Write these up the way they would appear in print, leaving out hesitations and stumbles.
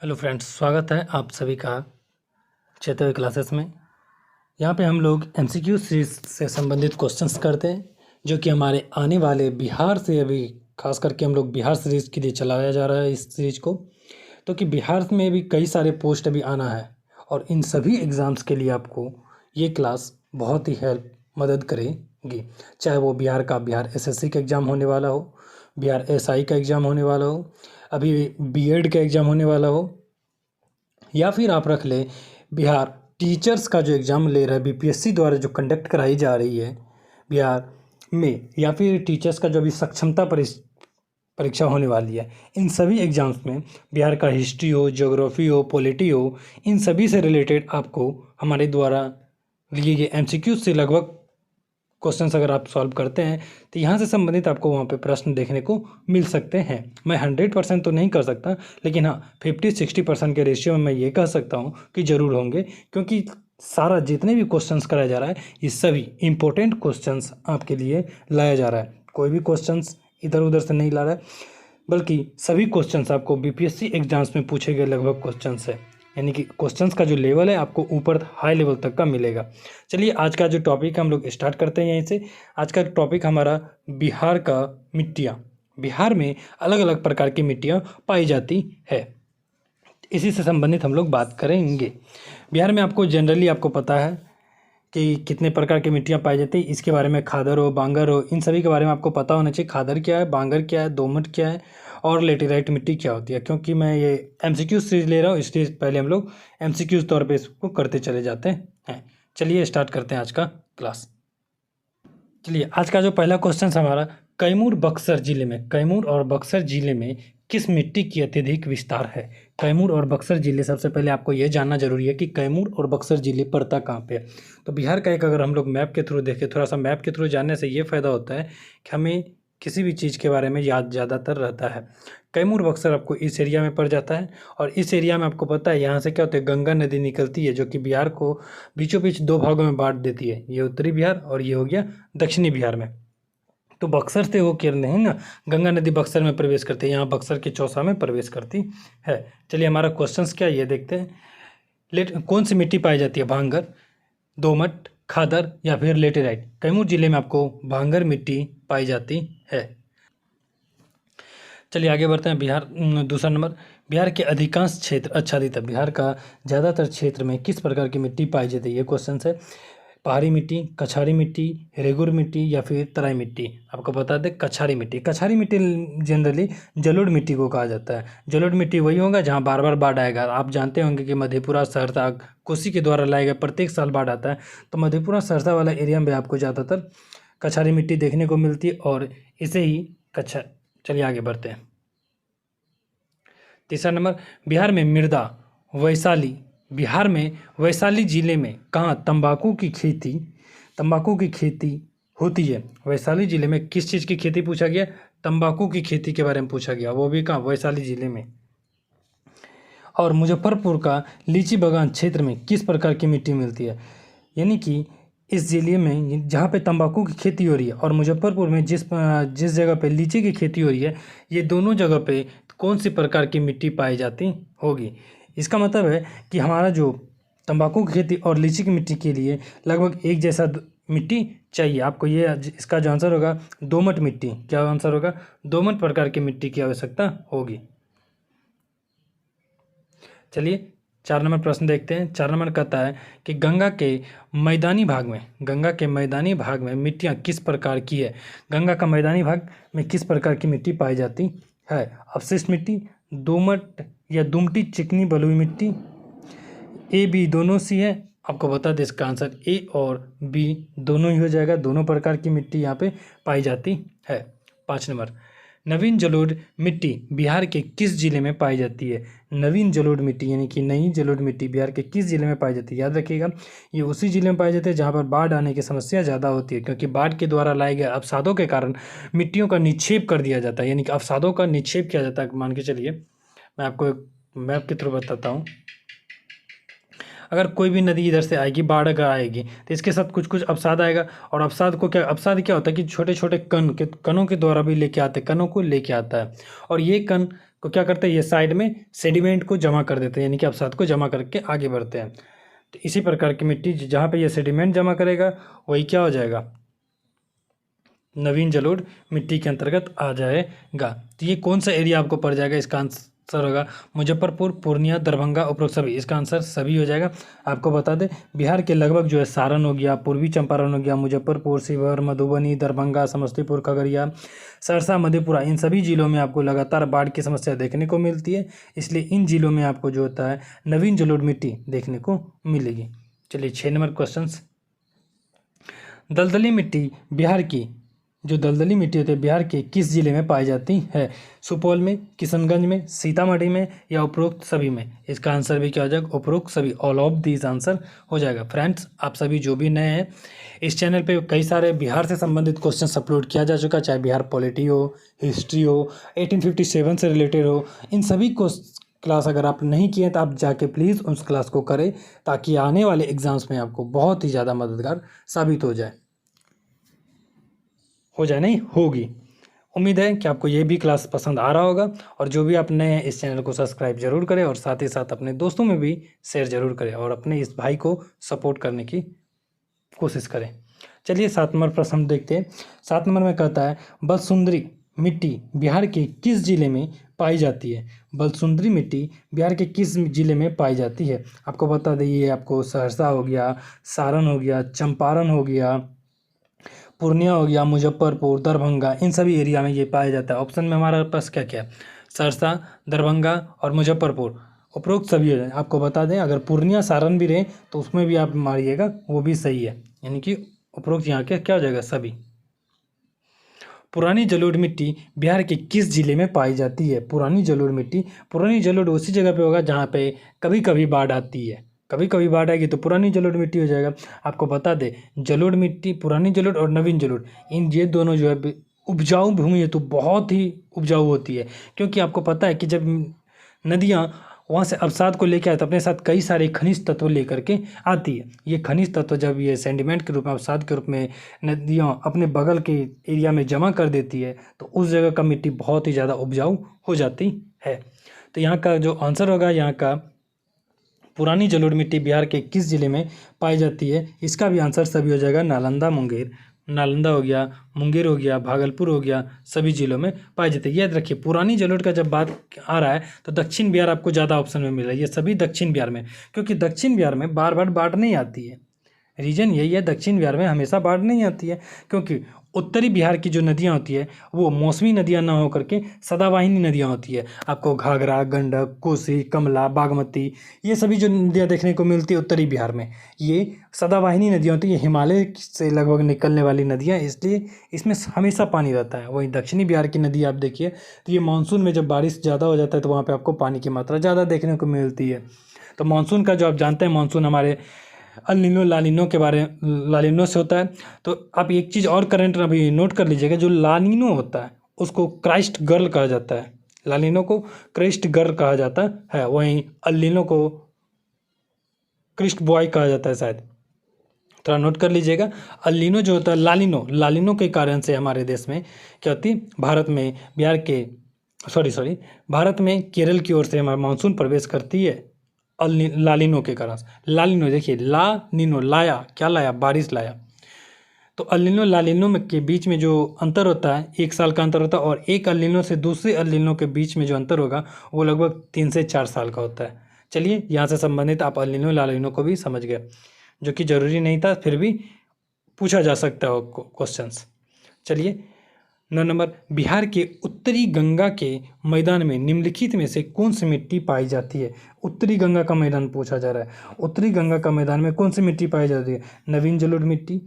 Hello friends, स्वागत है आप सभी का चेतव्य क्लासेस में। यहाँ पे हम लोग एमसीक्यू सीरीज से संबंधित क्वेश्चंस करते हैं, जो कि हमारे आने वाले बिहार से अभी खास करके हम लोग बिहार सीरीज के लिए चलाया जा रहा है इस सीरीज को। तो कि बिहार में भी कई सारे पोस्ट अभी आना है और इन सभी एग्ज़ाम्स के लिए आपको ये क्लास बहुत ही मदद करेगी। चाहे वो बिहार एसएससी का एग्ज़ाम होने वाला हो, बिहार एसआई का एग्ज़ाम होने वाला हो, अभी बीएड का एग्ज़ाम होने वाला हो, या फिर आप रख ले बिहार टीचर्स का जो एग्ज़ाम ले रहा है बीपीएससी द्वारा जो कंडक्ट कराई जा रही है बिहार में, या फिर टीचर्स का जो अभी सक्षमता परीक्षा होने वाली है। इन सभी एग्ज़ाम्स में बिहार का हिस्ट्री हो, ज्योग्राफी हो, पॉलिटी हो, इन सभी से रिलेटेड आपको हमारे द्वारा लिए गए एमसीक्यू से लगभग क्वेश्चंस अगर आप सॉल्व करते हैं तो यहाँ से संबंधित आपको वहाँ पे प्रश्न देखने को मिल सकते हैं। मैं 100% तो नहीं कर सकता, लेकिन हाँ 50-60% के रेशियो में मैं ये कह सकता हूँ कि ज़रूर होंगे, क्योंकि सारा जितने भी क्वेश्चंस कराया जा रहा है ये सभी इम्पोर्टेंट क्वेश्चंस आपके लिए लाया जा रहा है। कोई भी क्वेश्चंस इधर उधर से नहीं ला रहा है, बल्कि सभी क्वेश्चंस आपको बीपीएससी एग्जाम्स में पूछे गए लगभग क्वेश्चंस है, यानी कि क्वेश्चंस का जो लेवल है आपको ऊपर हाई लेवल तक का मिलेगा। चलिए आज का जो टॉपिक हम लोग स्टार्ट करते हैं यहीं से। आज का टॉपिक हमारा बिहार का मिट्टियाँ। बिहार में अलग अलग प्रकार की मिट्टियाँ पाई जाती है, इसी से संबंधित हम लोग बात करेंगे। बिहार में आपको जनरली आपको पता है कि कितने प्रकार की मिट्टियाँ पाई जाती है। इसके बारे में खादर हो, बांगर हो, इन सभी के बारे में आपको पता होना चाहिए। खादर क्या है, बांगर क्या है, दोमट क्या है और लेटेराइट मिट्टी क्या होती है। क्योंकि मैं ये एमसीक्यू सीरीज ले रहा हूँ, इसलिए पहले हम लोग एमसीक्यू तौर पे इसको करते चले जाते हैं। चलिए स्टार्ट करते हैं आज का क्लास। चलिए आज का जो पहला क्वेश्चन हमारा, कैमूर बक्सर जिले में, कैमूर और बक्सर जिले में किस मिट्टी की अत्यधिक विस्तार है। कैमूर और बक्सर जिले, सबसे पहले आपको यह जानना जरूरी है कि कैमूर और बक्सर जिले पड़ता कहाँ पे है। तो बिहार का एक अगर हम लोग मैप के थ्रू देखें, थोड़ा सा मैप के थ्रू जानने से ये फ़ायदा होता है कि हमें किसी भी चीज़ के बारे में याद ज़्यादातर रहता है। कैमूर बक्सर आपको इस एरिया में पड़ जाता है, और इस एरिया में आपको पता है यहाँ से क्या होता है, गंगा नदी निकलती है, जो कि बिहार को बीचों बीच दो भागों में बांट देती है। ये उत्तरी बिहार और ये हो गया दक्षिणी बिहार में। तो बक्सर से वो केरल नहीं ना, गंगा नदी बक्सर में प्रवेश करती है, यहाँ बक्सर के चौसा में प्रवेश करती है। चलिए हमारा क्वेश्चंस क्या ये देखते हैं। कौन सी मिट्टी पाई जाती है, भांगर, दोमट, खादर या फिर लेटेराइट। कैमूर जिले में आपको भांगर मिट्टी पाई जाती है। चलिए आगे बढ़ते हैं। बिहार दूसरा नंबर, बिहार के अधिकांश क्षेत्र आच्छादित है। बिहार का ज़्यादातर क्षेत्र में किस प्रकार की मिट्टी पाई जाती है, ये क्वेश्चन है। पहाड़ी मिट्टी, कछारी मिट्टी, रेगुर मिट्टी या फिर तराई मिट्टी। आपको बता दें कछारी मिट्टी। कछारी मिट्टी जनरली जलोढ़ मिट्टी को कहा जाता है। जलोढ़ मिट्टी वही होगा जहाँ बार बार बाढ़ आएगा। आप जानते होंगे कि मधेपुरा, सहरसा, कोसी के द्वारा लाए गए प्रत्येक साल बाढ़ आता है, तो मधेपुरा सहरसा वाला एरिया में आपको ज़्यादातर कछारी मिट्टी देखने को मिलती है, और इसे ही कछा। चलिए आगे बढ़ते हैं। तीसरा नंबर, बिहार में मृदा वैशाली, बिहार में वैशाली जिले में कहाँ तंबाकू की खेती होती है। वैशाली जिले में किस चीज़ की खेती पूछा गया, तंबाकू की खेती के बारे में पूछा गया, वो भी कहाँ, वैशाली जिले में। और मुजफ्फरपुर का लीची बागान क्षेत्र में किस प्रकार की मिट्टी मिलती है, यानी कि इस जिले में जहाँ पे तंबाकू की खेती हो रही है और मुजफ्फरपुर में जिस जगह पे लीची की खेती हो रही है, ये दोनों जगह पे कौन सी प्रकार की मिट्टी पाई जाती होगी। इसका मतलब है कि हमारा जो तंबाकू की खेती और लीची की मिट्टी के लिए लगभग एक जैसा मिट्टी चाहिए आपको। ये इसका जो आंसर होगा दोमट मिट्टी। क्या आंसर होगा, दोमट प्रकार की मिट्टी की आवश्यकता होगी। चलिए 4 नंबर प्रश्न देखते हैं। 4 नंबर कहता है कि गंगा के मैदानी भाग में मिट्टियाँ किस प्रकार की है। गंगा का मैदानी भाग में किस प्रकार की मिट्टी पाई जाती है। अवशिष्ट मिट्टी, दोमट या दुमटी, चिकनी बलुई मिट्टी, ए बी दोनों सी है। आपको बता दें इसका आंसर ए और बी दोनों ही हो जाएगा। दोनों प्रकार की मिट्टी यहाँ पे पाई जाती है। 5 नंबर, नवीन जलोढ़ मिट्टी बिहार के किस जिले में पाई जाती है। नवीन जलोढ़ मिट्टी यानी कि नई जलोढ़ मिट्टी बिहार के किस जिले में पाई जाती है। याद रखिएगा ये उसी जिले में पाई जाती है जहाँ पर बाढ़ आने की समस्या ज़्यादा होती है, क्योंकि बाढ़ के द्वारा लाए गए अवसादों के कारण मिट्टियों का निक्षेप कर दिया जाता है, यानी कि अवसादों का निक्षेप किया जाता है। मान के चलिए मैं आपको एक मैप के थ्रू बताता हूँ। अगर कोई भी नदी इधर से आएगी, बाढ़ अगर आएगी तो इसके साथ कुछ कुछ अवसाद आएगा, और अवसाद क्या होता है कि छोटे छोटे कणों के द्वारा भी लेके आते हैं, कणों को लेके आता है, और ये कण को क्या करते हैं, ये साइड में सेडिमेंट को जमा कर देते हैं, यानी कि अवसाद को जमा करके आगे बढ़ते हैं। तो इसी प्रकार की मिट्टी जहाँ पे ये सेडिमेंट जमा करेगा वही क्या हो जाएगा, नवीन जलोढ़ मिट्टी के अंतर्गत आ जाएगा। तो ये कौन सा एरिया आपको पड़ जाएगा, इसका आंसर होगा मुजफ्फरपुर, पूर्णिया, दरभंगा, उपरोक्त सभी। इसका आंसर सभी हो जाएगा। आपको बता दें बिहार के लगभग जो है सारण हो गया, पूर्वी चंपारण हो गया, मुजफ्फरपुर, शिवहर, मधुबनी, दरभंगा, समस्तीपुर, खगड़िया, सहरसा, मधेपुरा, इन सभी जिलों में आपको लगातार बाढ़ की समस्या देखने को मिलती है। इसलिए इन जिलों में आपको जो होता है नवीन जलोढ़ मिट्टी देखने को मिलेगी। चलिए 6 नंबर क्वेश्चन, दलदली मिट्टी बिहार की, जो दलदली मिट्टी होती है बिहार के किस जिले में पाई जाती है, सुपौल में, किशनगंज में, सीतामढ़ी में या उपरोक्त सभी में। इसका आंसर भी क्या हो जाएगा, उपरोक्त सभी, ऑल ऑफ दीज आंसर हो जाएगा। फ्रेंड्स आप सभी जो भी नए हैं, इस चैनल पे कई सारे बिहार से संबंधित क्वेश्चन अपलोड किया जा चुका, चाहे बिहार पॉलिटी हो, हिस्ट्री हो, 1857 से रिलेटेड हो, इन सभी को क्लास अगर आप नहीं किए तो आप जाके प्लीज़ उस क्लास को करें, ताकि आने वाले एग्जाम्स में आपको बहुत ही ज़्यादा मददगार साबित हो जाए नहीं होगी। उम्मीद है कि आपको ये भी क्लास पसंद आ रहा होगा, और जो भी आप नए हैं इस चैनल को सब्सक्राइब जरूर करें, और साथ ही साथ अपने दोस्तों में भी शेयर जरूर करें, और अपने इस भाई को सपोर्ट करने की कोशिश करें। चलिए 7 नंबर प्रश्न हम देखते हैं। 7 नंबर में कहता है बलसुंदरी मिट्टी बिहार के किस जिले में पाई जाती है। बलसुंदरी मिट्टी बिहार के किस जिले में पाई जाती है। आपको बता दें, आपको सहरसा हो गया, सारण हो गया, चंपारण हो गया, पूर्णिया हो गया, मुजफ्फरपुर, दरभंगा, इन सभी एरिया में ये पाया जाता है। ऑप्शन में हमारे पास क्या क्या है, सहरसा, दरभंगा और मुजफ्फरपुर, उपरोक्त सभी हो जाए। आपको बता दें अगर पूर्णिया सारण भी रहे तो उसमें भी आप मारिएगा, वो भी सही है, यानी कि उपरोक्त यहाँ के क्या हो जाएगा, सभी। पुरानी जलोढ़ मिट्टी बिहार के किस जिले में पाई जाती है। पुरानी जलोढ़ मिट्टी, पुरानी जलोढ़ उसी जगह पे होगा जहाँ पे कभी कभी बाढ़ आती है, कभी कभी बाढ़ आएगी तो पुरानी जलोढ़ मिट्टी हो जाएगा। आपको बता दें जलोढ़ मिट्टी, पुरानी जलोढ़ और नवीन जलोढ़, इन ये दोनों जो है उपजाऊ भूमि है तो बहुत ही उपजाऊ होती है, क्योंकि आपको पता है कि जब नदियाँ वहाँ से अवसाद को लेकर आए तो अपने साथ कई सारे खनिज तत्व लेकर के आती है। ये खनिज तत्व जब ये सेंडिमेंट के रूप में, अवसाद के रूप में नदियाँ अपने बगल के एरिया में जमा कर देती है तो उस जगह का मिट्टी बहुत ही ज़्यादा उपजाऊ हो जाती है। तो यहाँ का जो आंसर होगा, यहाँ का पुरानी जलोढ़ मिट्टी बिहार के किस जिले में पाई जाती है, इसका भी आंसर सभी हो जाएगा नालंदा, मुंगेर। नालंदा हो गया, मुंगेर हो गया, भागलपुर हो गया, सभी जिलों में पाई जाती है। याद रखिए पुरानी जलोढ़ का जब बात आ रहा है तो दक्षिण बिहार आपको ज़्यादा ऑप्शन में मिल रहा है, ये सभी दक्षिण बिहार में, क्योंकि दक्षिण बिहार में बार बार बाढ़ नहीं आती है। रीजन यही है, दक्षिण बिहार में हमेशा बाढ़ नहीं आती है, क्योंकि उत्तरी बिहार की जो नदियाँ होती है वो मौसमी नदियाँ ना हो करके सदावाहिनी नदियाँ होती है। आपको घाघरा, गंडक, कोसी, कमला, बागमती, ये सभी जो नदियाँ देखने को मिलती है उत्तरी बिहार में, ये सदावाहिनी नदियाँ होती है, ये हिमालय से लगभग निकलने वाली नदियाँ, इसलिए इसमें हमेशा पानी रहता है। वहीं दक्षिणी बिहार की नदी आप देखिए तो ये मानसून में जब बारिश ज़्यादा हो जाता है तो वहाँ पर आपको पानी की मात्रा ज़्यादा देखने को मिलती है। तो मानसून का जो आप जानते हैं, मानसून हमारे अल नीनो लालिनो के बारे लालिनो से होता है। तो आप एक चीज़ और करंट अभी नोट कर लीजिएगा, जो लानिनो होता है उसको क्राइस्ट गर्ल कहा जाता है, लालिनो को क्राइस्ट गर्ल कहा जाता है, वहीं अल नीनो को क्रिस्ट बॉय कहा जाता है शायद, थोड़ा नोट कर लीजिएगा। अल नीनो जो होता है, लालिनो के कारण से हमारे देश में क्या होती है, भारत में बिहार के भारत में केरल की ओर से हमारा मानसून प्रवेश करती है लालिनो के कारण। लालिनो देखिए, ला नीनो, लाया क्या लाया, बारिश लाया। तो अलिनो लालिनो में के बीच में जो अंतर होता है, 1 साल का अंतर होता है, और एक अलिनो से दूसरे अलिनो के बीच में जो अंतर होगा वो लगभग 3 से 4 साल का होता है। चलिए यहाँ से संबंधित आप अलिनो लालिनो को भी समझ गए, जो कि ज़रूरी नहीं था, फिर भी पूछा जा सकता है क्वेश्चंस। चलिए 9 नंबर, बिहार के उत्तरी गंगा के मैदान में निम्नलिखित में से कौन सी मिट्टी पाई जाती है। उत्तरी गंगा का मैदान पूछा जा रहा है, उत्तरी गंगा का मैदान में कौन सी मिट्टी पाई जाती है। नवीन जलोढ़ मिट्टी,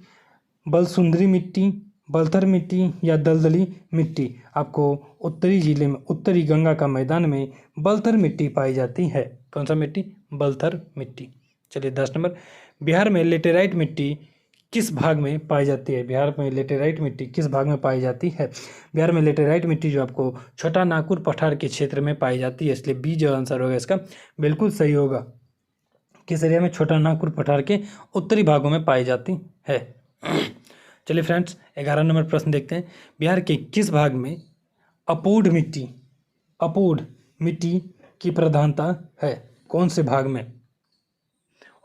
बलसुंदरी मिट्टी, बलथर मिट्टी या दलदली मिट्टी। आपको उत्तरी जिले में, उत्तरी गंगा का मैदान में बलथर मिट्टी पाई जाती है। कौन सा मिट्टी, बलथर मिट्टी। चलिए 10 नंबर, बिहार में लेटेराइट मिट्टी किस भाग में पाई जाती है। बिहार में लेटेराइट मिट्टी किस भाग में पाई जाती है। बिहार में लेटेराइट मिट्टी जो आपको छोटा नागपुर पठार के क्षेत्र में पाई जाती है, इसलिए बी जो आंसर होगा इसका बिल्कुल सही होगा। किस एरिया में, छोटा नागपुर पठार के उत्तरी भागों में पाई जाती है। चलिए फ्रेंड्स 11 नंबर प्रश्न देखते हैं। बिहार के किस भाग में अपोढ़ मिट्टी, अपोढ़ मिट्टी की प्रधानता है? कौन से भाग में?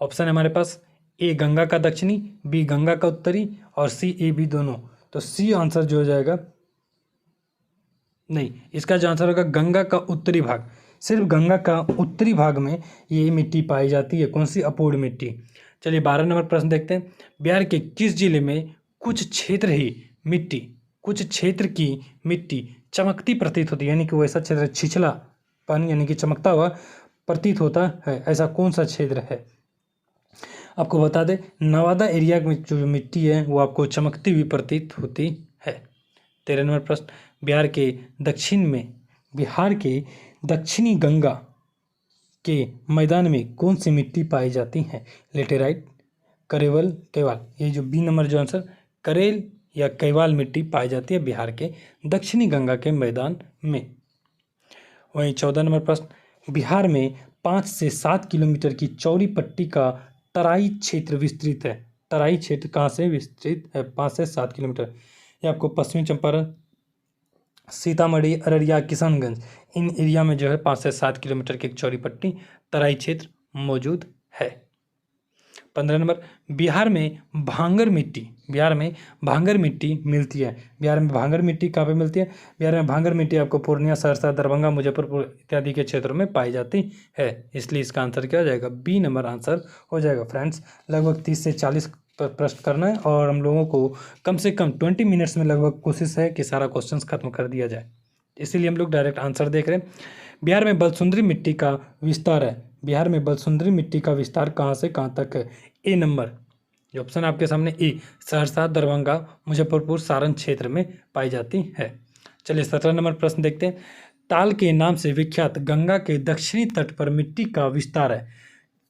ऑप्शन है हमारे पास ए गंगा का दक्षिणी, बी गंगा का उत्तरी और सी ए बी दोनों। तो सी आंसर जो हो जाएगा, नहीं, इसका जो आंसर होगा गंगा का उत्तरी भाग। सिर्फ गंगा का उत्तरी भाग में ये मिट्टी पाई जाती है। कौन सी? अपूर्ण मिट्टी। चलिए 12 नंबर प्रश्न देखते हैं। बिहार के किस जिले में कुछ क्षेत्र की मिट्टी चमकती प्रतीत होती है, यानी कि वो ऐसा क्षेत्र छिछला पानी यानी कि चमकता हुआ प्रतीत होता है, ऐसा कौन सा क्षेत्र है? आपको बता दें, नवादा एरिया में जो मिट्टी है वो आपको चमकती हुई प्रतीत होती है। 13 नंबर प्रश्न। बिहार के दक्षिणी गंगा के मैदान में कौन सी मिट्टी पाई जाती है? लेटेराइट, करेवल, कैवाल। ये जो बी नंबर जो आंसर, करेल या कैवाल मिट्टी पाई जाती है बिहार के दक्षिणी गंगा के मैदान में। वहीं 14 नंबर प्रश्न। बिहार में 5 से 7 किलोमीटर की चौड़ी पट्टी का तराई क्षेत्र विस्तृत है। तराई क्षेत्र कहाँ से विस्तृत है? 5 से 7 किलोमीटर। ये आपको पश्चिमी चंपारण, सीतामढ़ी, अररिया, किशनगंज, इन एरिया में जो है 5 से 7 किलोमीटर की एक चौड़ी पट्टी तराई क्षेत्र मौजूद है। 15 नंबर। बिहार में भांगर मिट्टी मिलती है। बिहार में भांगर मिट्टी कहाँ पे मिलती है? बिहार में भांगर मिट्टी आपको पूर्णिया, सहरसा, दरभंगा, मुजफ्फरपुर इत्यादि के क्षेत्रों में पाई जाती है। इसलिए इसका आंसर क्या हो जाएगा? बी नंबर आंसर हो जाएगा। फ्रेंड्स, लगभग 30 से 40 प्रश्न करना है और हम लोगों को कम से कम 20 मिनट्स में लगभग कोशिश है कि सारा क्वेश्चन खत्म कर दिया जाए। इसीलिए हम लोग डायरेक्ट आंसर देख रहे हैं। बिहार में बलसुंदरी मिट्टी का विस्तार है। बिहार में बलसुंदरी मिट्टी का विस्तार कहाँ से कहाँ तक है? ए नंबर जो ऑप्शन आपके सामने, ए सहरसा, दरभंगा, मुजफ्फरपुर, सारण क्षेत्र में पाई जाती है। चलिए 17 नंबर प्रश्न देखते हैं। ताल के नाम से विख्यात गंगा के दक्षिणी तट पर मिट्टी का विस्तार है।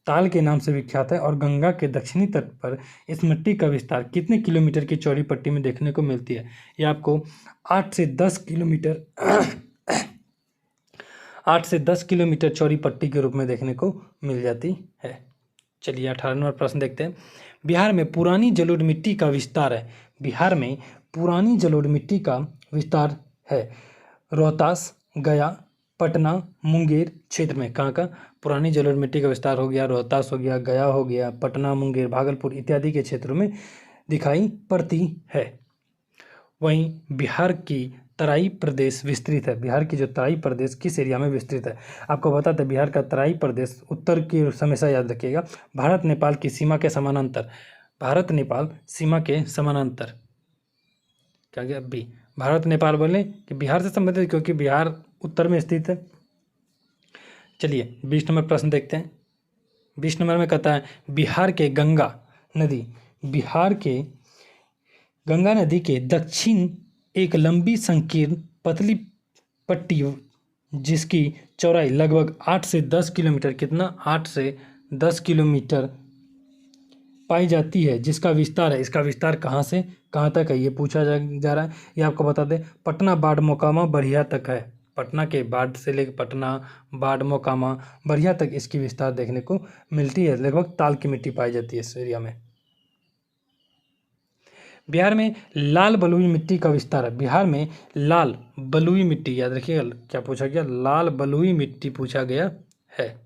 ताल के नाम से विख्यात है और गंगा के दक्षिणी तट पर इस मिट्टी का विस्तार कितने किलोमीटर की चौड़ी पट्टी में देखने को मिलती है? ये आपको 8 से 10 किलोमीटर चौड़ी पट्टी के रूप में देखने को मिल जाती है। चलिए 18 नंबर प्रश्न देखते हैं। बिहार में पुरानी जलोढ़ मिट्टी का विस्तार है। बिहार में पुरानी जलोढ़ मिट्टी का विस्तार है। रोहतास, गया, पटना, मुंगेर क्षेत्र में। कहाँ का? पुरानी जलोढ़ मिट्टी का विस्तार हो गया, रोहतास हो गया, गया हो गया, पटना, मुंगेर, भागलपुर इत्यादि के क्षेत्रों में दिखाई पड़ती है। वहीं बिहार की तराई प्रदेश विस्तृत है। बिहार की जो तराई प्रदेश किस एरिया में विस्तृत है? आपको बताते हैं, बिहार का तराई प्रदेश उत्तर की हमेशा याद रखिएगा, भारत नेपाल की सीमा के समानांतर। भारत नेपाल सीमा के समानांतर क्या गया? बी। भारत नेपाल बोले कि बिहार से संबंधित, क्योंकि बिहार उत्तर में स्थित है। चलिए 20 नंबर प्रश्न देखते हैं। 20 नंबर में कहता है, बिहार के गंगा नदी के दक्षिण एक लंबी संकीर्ण पतली पट्टी जिसकी चौड़ाई लगभग 8 से 10 किलोमीटर, कितना? 8 से 10 किलोमीटर पाई जाती है, जिसका विस्तार है। इसका विस्तार कहाँ से कहाँ तक है ये पूछा जा रहा है। ये आपको बता दें, पटना, बाढ़, मोकामा, बरिया तक है। पटना के बाढ़ से लेकर पटना, बाढ़, मोकामा, बरिया तक इसकी विस्तार देखने को मिलती है। लगभग ताल की मिट्टी पाई जाती है इस एरिया में। बिहार में लाल बलुई मिट्टी का विस्तार है। बिहार में लाल बलुई मिट्टी, याद रखिएगा क्या पूछा गया? लाल बलुई मिट्टी पूछा गया है।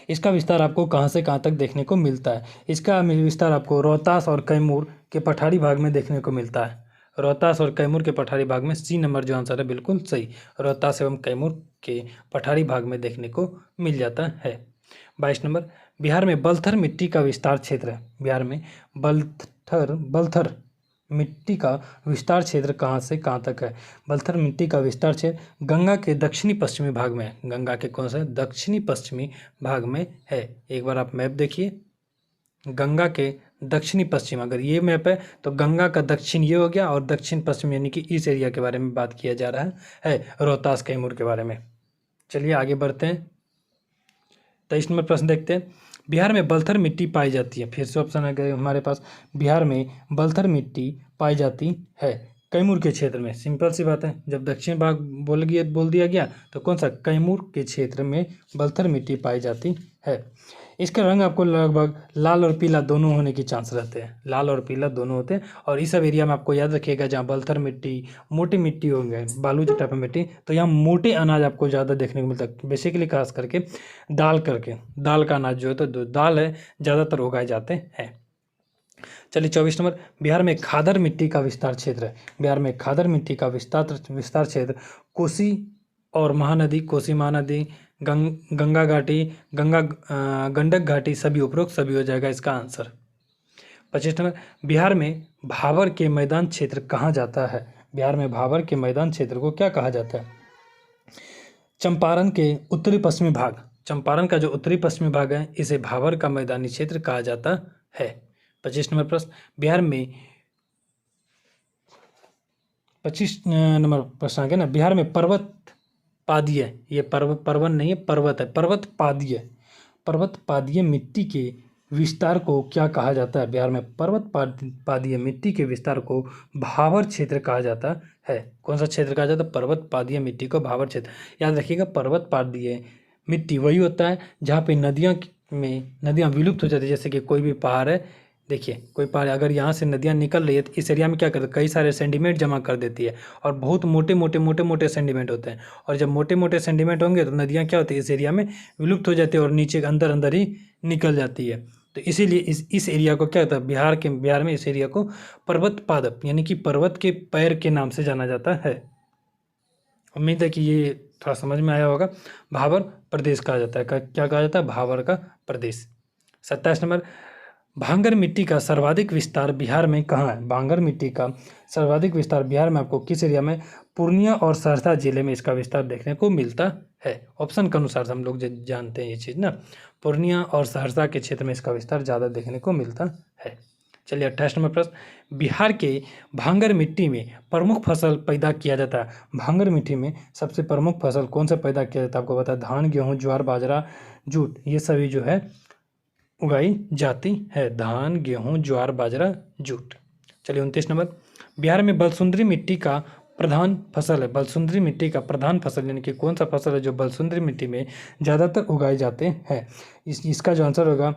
इसका विस्तार आपको कहां से कहां तक देखने को मिलता है? इसका विस्तार आपको रोहतास और कैमूर के पठारी भाग में देखने को मिलता है। रोहतास और कैमूर के पठारी भाग में। सी नंबर जो आंसर है बिल्कुल सही, रोहतास एवं कैमूर के पठारी भाग में देखने को मिल जाता है। 22 नंबर। बिहार में बलथर मिट्टी का विस्तार क्षेत्र है। बिहार में बलथर मिट्टी का विस्तार क्षेत्र कहाँ से कहाँ तक है? बलथर मिट्टी का विस्तार क्षेत्र गंगा के दक्षिणी पश्चिमी भाग में है। गंगा के कौन से दक्षिणी पश्चिमी भाग में है? एक बार आप मैप देखिए, गंगा के दक्षिणी पश्चिम, अगर ये मैप है तो गंगा का दक्षिण ये हो गया और दक्षिण पश्चिम यानी कि इस एरिया के बारे में बात किया जा रहा है रोहतास कैमूर के बारे में। चलिए आगे बढ़ते हैं। 23 नंबर प्रश्न देखते हैं। बिहार में बलथर मिट्टी पाई जाती है। फिर से ऑप्शन आ गए हमारे पास, बिहार में बलथर मिट्टी पाई जाती है। कैमूर के क्षेत्र में, सिंपल सी बात है, जब दक्षिण भाग बोल दिया गया तो कौन सा, कैमूर के क्षेत्र में बलथर मिट्टी पाई जाती है। इसका रंग आपको लगभग लाल और पीला दोनों होने की चांस रहते हैं, लाल और पीला दोनों होते हैं। और इस सब एरिया में आपको याद रखिएगा जहाँ बलथर मिट्टी, मोटी मिट्टी होंगे, बालू टाइप की मिट्टी, तो यहाँ मोटे अनाज आपको ज़्यादा देखने को मिलता है, बेसिकली खास करके दाल का अनाज जो है, तो दाल है ज़्यादातर उगाए जाते हैं। चलिए 24 नंबर, बिहार में खादर मिट्टी का विस्तार क्षेत्र है। बिहार में खादर मिट्टी का विस्तार क्षेत्र कोसी और महानदी, कोसी महानदी, गंगा घाटी, गंडक घाटी, सभी उपरोक्त सभी हो जाएगा इसका आंसर। 25 नंबर, बिहार में भाबर के मैदान क्षेत्र कहाँ जाता है। बिहार में भाबर के मैदान क्षेत्र को क्या कहा जाता है। चंपारण के उत्तरी पश्चिमी भाग, चंपारण का जो उत्तरी पश्चिमी भाग है इसे भाबर का मैदानी क्षेत्र कहा जाता है। 25 नंबर प्रश्न, बिहार में 25 नंबर प्रश्न आ गया ना, बिहार में पर्वत पादीय, ये पर्वत नहीं है, पर्वत है, पर्वत पादीय मिट्टी के विस्तार को क्या कहा जाता है। बिहार में पर्वत पादीय मिट्टी के विस्तार को भाबर क्षेत्र कहा जाता है। कौन सा क्षेत्र कहा जाता है, पर्वत पादीय मिट्टी को भाबर क्षेत्र। याद रखिएगा, पर्वत पादीय मिट्टी वही होता है जहाँ पे नदियाँ विलुप्त हो जाती है, जैसे कि कोई भी पहाड़ है, देखिए कोई पहाड़, अगर यहाँ से नदियाँ निकल रही है तो इस एरिया में क्या करते हैं, कई सारे सेंटीमेंट जमा कर देती है और बहुत मोटे सेंटीमेंट होते हैं, और जब मोटे सेंटीमेंट होंगे तो नदियाँ क्या होती है, इस एरिया में विलुप्त हो जाती है और नीचे अंदर ही निकल जाती है। तो इसीलिए इस एरिया को क्या होता है, बिहार में इस एरिया को पर्वत पादप यानी कि पर्वत के पैर के नाम से जाना जाता है। उम्मीद है कि ये थोड़ा समझ में आया होगा। भाबर प्रदेश कहा जाता है, क्या कहा जाता है, भाबर का प्रदेश। 27 नंबर, भांगर मिट्टी का सर्वाधिक विस्तार बिहार में कहाँ है। भांगर मिट्टी का सर्वाधिक विस्तार बिहार में आपको किस एरिया में, पूर्णिया और सहरसा जिले में इसका विस्तार देखने को मिलता है। ऑप्शन के अनुसार हम लोग जानते हैं ये चीज़ ना, पूर्णिया और सहरसा के क्षेत्र में इसका विस्तार ज़्यादा देखने को मिलता है। चलिए 28 नंबर प्रश्न, बिहार के भांगर मिट्टी में प्रमुख फसल पैदा किया जाता है। भांगर मिट्टी में सबसे प्रमुख फसल कौन सा पैदा किया जाता है, आपको पता है, धान, गेहूँ, ज्वार, बाजरा, जूट, ये सभी जो है उगाई जाती है, धान, गेहूँ, ज्वार, बाजरा, जूट। चलिए 29 नंबर, बिहार में बलसुंदरी मिट्टी का प्रधान फसल है। बलसुंदरी मिट्टी का प्रधान फसल यानी कि कौन सा फसल है जो बलसुंदरी मिट्टी में ज़्यादातर उगाए जाते हैं। इसका जो आंसर होगा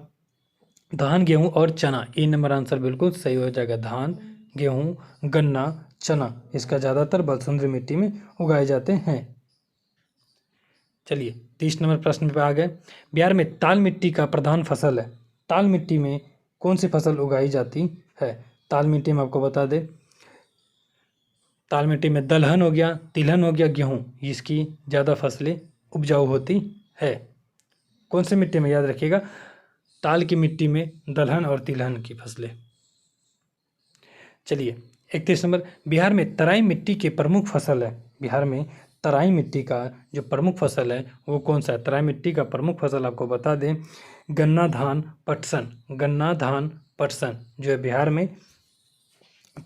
धान, गेहूँ और चना। ए नंबर आंसर बिल्कुल सही हो जाएगा, धान, गेहूँ, गन्ना, चना, इसका ज़्यादातर बलसुंदरी मिट्टी में उगाए जाते हैं। चलिए 30 नंबर प्रश्न पे आ गए, बिहार में ताल मिट्टी का प्रधान फसल है। ताल मिट्टी में कौन सी फसल उगाई जाती है। ताल मिट्टी में आपको बता दें, ताल मिट्टी में दलहन हो गया, तिलहन हो गया, गेहूँ, इसकी ज़्यादा फसलें उपजाऊ होती है। कौन सी मिट्टी में, याद रखिएगा, ताल की मिट्टी में दलहन और तिलहन की फसलें। चलिए 31 नंबर, बिहार में तराई मिट्टी के प्रमुख फसल है। बिहार में तराई मिट्टी का जो प्रमुख फसल है वो कौन सा है। तराई मिट्टी का प्रमुख फसल आपको बता दें, गन्ना, धान, पटसन। गन्ना, धान, पटसन जो है बिहार में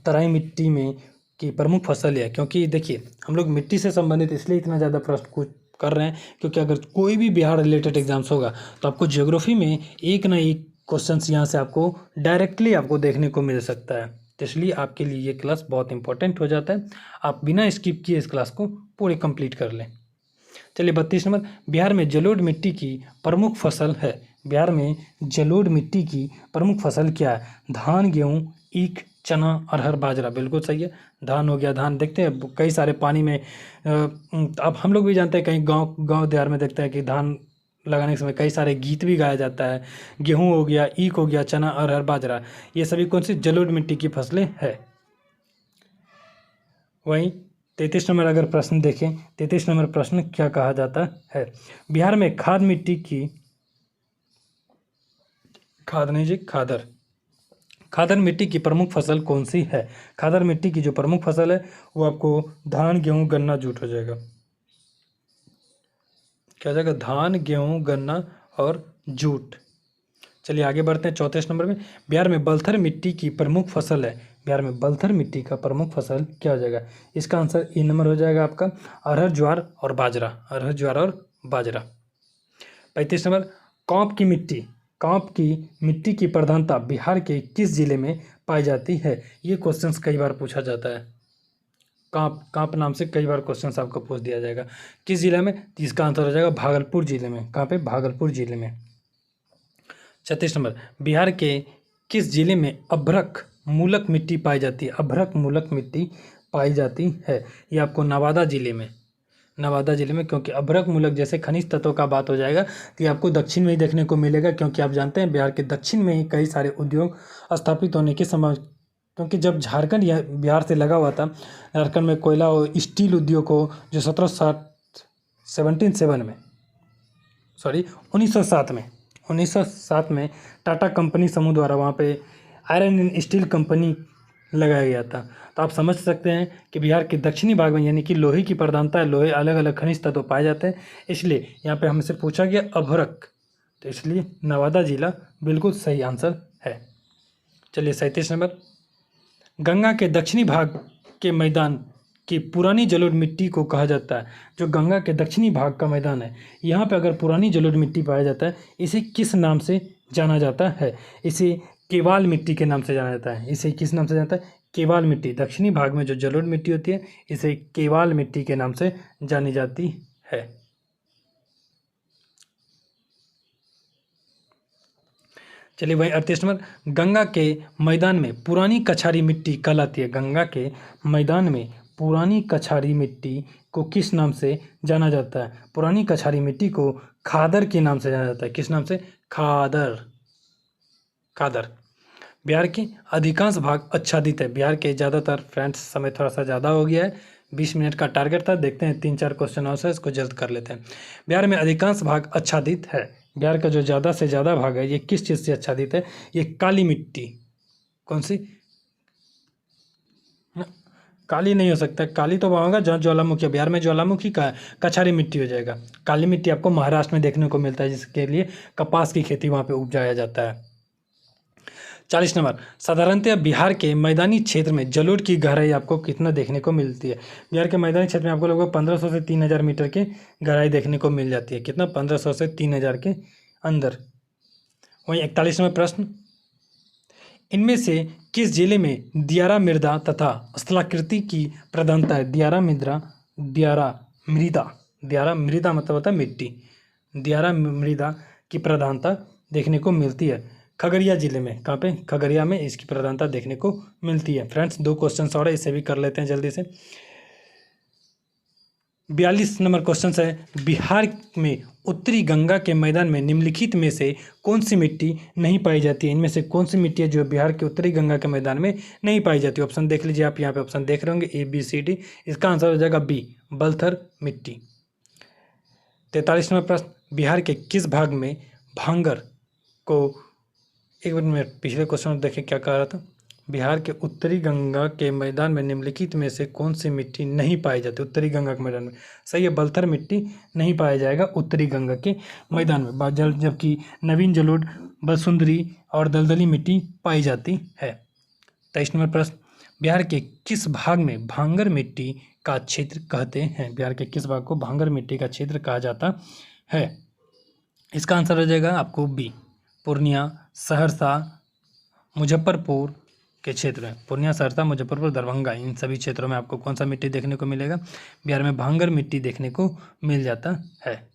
तराई मिट्टी में की प्रमुख फसल है। क्योंकि देखिए हम लोग मिट्टी से संबंधित इसलिए इतना ज़्यादा प्रश्न कुछ कर रहे हैं क्योंकि अगर कोई भी बिहार रिलेटेड एग्जाम्स होगा तो आपको ज्योग्राफी में एक ना एक क्वेश्चंस यहाँ से आपको डायरेक्टली आपको देखने को मिल सकता है। तो इसलिए आपके लिए ये क्लास बहुत इंपॉर्टेंट हो जाता है, आप बिना स्किप किए इस क्लास को पूरी कंप्लीट कर लें। चलिए 32 नंबर, बिहार में जलोढ़ मिट्टी की प्रमुख फसल है। बिहार में जलोढ़ मिट्टी की प्रमुख फसल क्या है। धान, गेहूँ, ईख, चना, अरहर, बाजरा, बिल्कुल सही है। धान हो गया, धान देखते हैं कई सारे पानी में, अब हम लोग भी जानते हैं कहीं गांव देहात में देखते हैं कि धान लगाने के समय कई सारे गीत भी गाया जाता है। गेहूँ हो गया, ईख हो गया, चना, अरहर, बाजरा, ये सभी कौन सी जलोढ़ मिट्टी की फसलें हैं। वहीं 33 नंबर अगर प्रश्न देखें, 33 नंबर प्रश्न क्या कहा जाता है, बिहार में खाद मिट्टी की, खादर मिट्टी की प्रमुख फसल कौन सी है। खादर मिट्टी की जो प्रमुख फसल है वो आपको धान, गेहूँ, गन्ना, जूट हो जाएगा। क्या हो जाएगा, धान, गेहूँ, गन्ना और जूट। चलिए आगे बढ़ते हैं 34 नंबर में, बिहार में बलथर मिट्टी की प्रमुख फसल है। बिहार में बलथर मिट्टी का प्रमुख फसल क्या हो जाएगा, इसका आंसर ए नंबर हो जाएगा आपका, अरहर, ज्वार और बाजरा। अरहर, ज्वार और बाजरा। 35 नंबर, कांप की मिट्टी की प्रधानता बिहार के किस जिले में पाई जाती है। ये क्वेश्चंस कई बार पूछा जाता है। कांप नाम से कई बार क्वेश्चन आपको पूछ दिया जाएगा। किस जिले में? तो इसका आंसर हो जाएगा भागलपुर जिले में। कहाँ पे? भागलपुर जिले में। 36 नंबर, बिहार के किस जिले में अभ्रक मूलक मिट्टी पाई जाती है? अभ्रक मूलक मिट्टी पाई जाती है। ये आपको नवादा जिले में, नवादा जिले में, क्योंकि अभ्रक मूलक जैसे खनिज तत्वों का बात हो जाएगा तो ये आपको दक्षिण में ही देखने को मिलेगा, क्योंकि आप जानते हैं बिहार के दक्षिण में ही कई सारे उद्योग स्थापित होने के समय, क्योंकि जब झारखंड या बिहार से लगा हुआ था, झारखंड में कोयला और स्टील उद्योग को जो 1907 में टाटा कंपनी समूह द्वारा वहाँ पे आयरन एंड स्टील कंपनी लगाया गया था। तो आप समझ सकते हैं कि बिहार के दक्षिणी भाग में यानी कि लोहे की प्रधानता है, लोहे अलग अलग खनिज तत्व पाए जाते हैं, इसलिए यहाँ पे हमसे पूछा गया अभ्रक, तो इसलिए नवादा जिला बिल्कुल सही आंसर है। चलिए 37 नंबर, गंगा के दक्षिणी भाग के मैदान की पुरानी जलोढ़ मिट्टी को कहा जाता है। जो गंगा के दक्षिणी भाग का मैदान है, यहाँ पे अगर पुरानी जलोढ़ मिट्टी पाया जाता है, इसे किस नाम से जाना जाता है? इसे केवाल मिट्टी के नाम से जाना जाता है। इसे किस नाम से जाना जाता है? केवाल मिट्टी। दक्षिणी भाग में जो जलोढ़ मिट्टी होती है, इसे केवाल मिट्टी के नाम से जानी जाती है। चलिए भाई 38 नंबर, गंगा के मैदान में पुरानी कछारी मिट्टी कहलाती है। गंगा के मैदान में पुरानी कछारी मिट्टी को किस नाम से जाना जाता है? पुरानी कछारी मिट्टी को खादर के नाम से जाना जाता है। किस नाम से? खादर। खादर। बिहार के अधिकांश भाग आच्छादित है। बिहार के ज़्यादातर, फ्रेंड्स समय थोड़ा सा ज़्यादा हो गया है, 20 मिनट का टारगेट था, देखते हैं 3-4 क्वेश्चन और से इसको जल्द कर लेते हैं। बिहार में अधिकांश भाग आच्छादित है। बिहार का जो ज़्यादा से ज़्यादा भाग है, ये किस चीज़ से आच्छादित है? ये काली मिट्टी। कौन सी? काली नहीं हो सकता, काली तो वहाँ होगा जहाँ ज्वालामुखी है। बिहार में ज्वालामुखी का कछारी मिट्टी हो जाएगा। काली मिट्टी आपको महाराष्ट्र में देखने को मिलता है, जिसके लिए कपास की खेती वहाँ पे उपजाया जाता है। 40 नंबर, साधारणतः बिहार के मैदानी क्षेत्र में जलोढ़ की गहराई आपको कितना देखने को मिलती है? बिहार के मैदानी क्षेत्र में आपको लगभग 1500 से 3000 मीटर की गहराई देखने को मिल जाती है। कितना? 1500 से 3000 के अंदर। वहीं 41वां प्रश्न, इनमें से किस जिले में दियारा मृदा तथा स्थलाकृति की प्रधानता है? दियारा मृदा मतलब होता है मिट्टी। दियारा मृदा की प्रधानता देखने को मिलती है खगड़िया जिले में। कहाँ पे? खगड़िया में इसकी प्रधानता देखने को मिलती है। फ्रेंड्स 2 क्वेश्चन और है, इसे भी कर लेते हैं जल्दी से। 42 नंबर क्वेश्चन है, बिहार में उत्तरी गंगा के मैदान में निम्नलिखित में से कौन सी मिट्टी नहीं पाई जाती है? इनमें से कौन सी मिट्टी है जो बिहार के उत्तरी गंगा के मैदान में नहीं पाई जाती? ऑप्शन देख लीजिए आप, यहाँ पे ऑप्शन देख रहे होंगे ABCD। इसका आंसर हो जाएगा बी, बलथर मिट्टी। 43 नंबर प्रश्न, बिहार के किस भाग में भांगर को, एक मिनट पिछले क्वेश्चन में देखें क्या कह रहा था। बिहार के उत्तरी गंगा के मैदान में निम्नलिखित में से कौन सी मिट्टी नहीं पाई जाती? उत्तरी गंगा के मैदान में सही है, बलथर मिट्टी नहीं पाया जाएगा उत्तरी गंगा के मैदान में, जबकि नवीन जलोढ़, बसुंदरी और दलदली मिट्टी पाई जाती है। 23 नंबर प्रश्न, बिहार के किस भाग में भांगर मिट्टी का क्षेत्र कहते हैं? बिहार के किस भाग को भांगर मिट्टी का क्षेत्र कहा जाता है? इसका आंसर हो जाएगा आपको बी, पूर्णिया, सहरसा, मुजफ्फरपुर के क्षेत्र में। पूर्णिया, सहरसा, मुजफ्फरपुर, दरभंगा, इन सभी क्षेत्रों में आपको कौन सा मिट्टी देखने को मिलेगा? बिहार में भांगर मिट्टी देखने को मिल जाता है।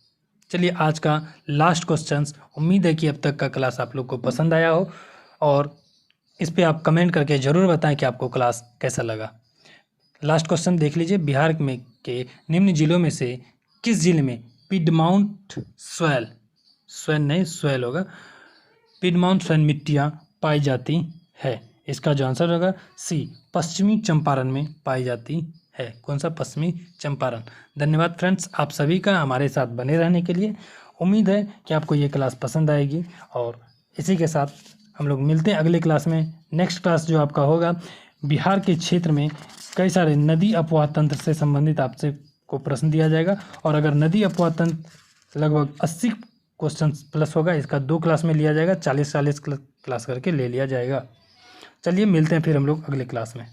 चलिए आज का लास्ट क्वेश्चन, उम्मीद है कि अब तक का क्लास आप लोग को पसंद आया हो और इस पर आप कमेंट करके ज़रूर बताएं कि आपको क्लास कैसा लगा। लास्ट क्वेश्चन देख लीजिए, बिहार में के निम्न जिलों में से किस जिले में पिडमाउंट स्वेल होगा, पिडमाउंट स्वेल मिट्टियाँ पाई जाती है? इसका जो आंसर होगा सी, पश्चिमी चंपारण में पाई जाती है। कौन सा? पश्चिमी चंपारण। धन्यवाद फ्रेंड्स आप सभी का हमारे साथ बने रहने के लिए। उम्मीद है कि आपको ये क्लास पसंद आएगी और इसी के साथ हम लोग मिलते हैं अगले क्लास में। नेक्स्ट क्लास जो आपका होगा, बिहार के क्षेत्र में कई सारे नदी अपवाह तंत्र से संबंधित आपसे को प्रश्न दिया जाएगा और अगर नदी अपवाह तंत्र लगभग 80 क्वेश्चन प्लस होगा, इसका 2 क्लास में लिया जाएगा, 40 क्लास करके ले लिया जाएगा। चलिए मिलते हैं फिर हम लोग अगले क्लास में।